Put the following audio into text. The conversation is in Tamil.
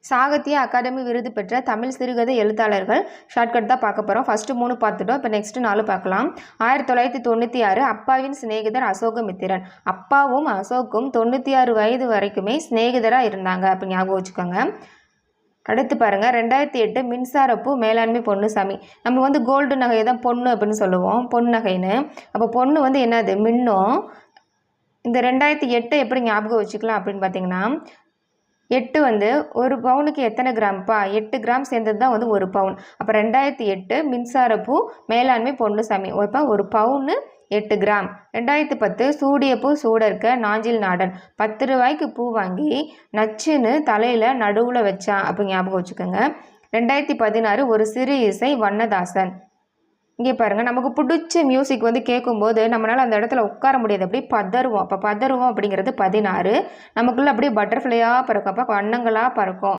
சாகித்ய அகாடமி விருது பெற்ற தமிழ் சிறுகதை எழுத்தாளர்கள் ஷார்ட்கட் தான் பார்க்க போகிறோம். ஃபஸ்ட்டு 3 பார்த்துட்டோம். இப்போ நெக்ஸ்ட்டு 4 பார்க்கலாம். 1996 அப்பாவின் சிநேகிதர் அசோகமித்திரன். அப்பாவும் அசோக்கும் 96 வயது வரைக்குமே சிநேகிதராக இருந்தாங்க. அப்போ ஞாபகம் வச்சுக்கோங்க. அடுத்து பாருங்கள், 2008 மின்சாரப்பூ மேலாண்மை பொன்னுசாமி. நம்ம கோல்டு நகையை தான் பொண்ணு அப்படின்னு சொல்லுவோம், பொன் நகைன்னு. அப்போ பொண்ணு என்னது, மின்னும். இந்த 2008 எப்படி ஞாபகம் வச்சுக்கலாம் அப்படின்னு பார்த்தீங்கன்னா, 8 ஒரு பவுனுக்கு எத்தனை கிராம்ப்பா, 8 கிராம் சேர்ந்தது தான் 1 பவுன். அப்போ 2008 மின்சாரப்பூ மேலாண்மை பொன்னுசாமி. இப்போ 1 பவுனு 8 கிராம். 2010 சூடிய பூ சூடர்க்க நாஞ்சில் நாடன். 10 ரூபாய்க்கு பூ வாங்கி நச்சுன்னு தலையில் நடுவில் வச்சான். அப்போ ஞாபகம் வச்சுக்கோங்க. 2016 ஒரு சிறு இசை வண்ணதாசன். இங்கே பாருங்கள், நமக்கு பிடிச்ச மியூசிக் கேட்கும்போது நம்மளால் அந்த இடத்துல உட்கார முடியாது, அப்படியே பதறுவோம். அப்போ பதறுவோம் அப்படிங்கிறது 16. நமக்குள்ளே அப்படியே பட்டர்ஃப்ளையாக பறக்கும், அப்போ வண்ணங்களாக பறக்கும்.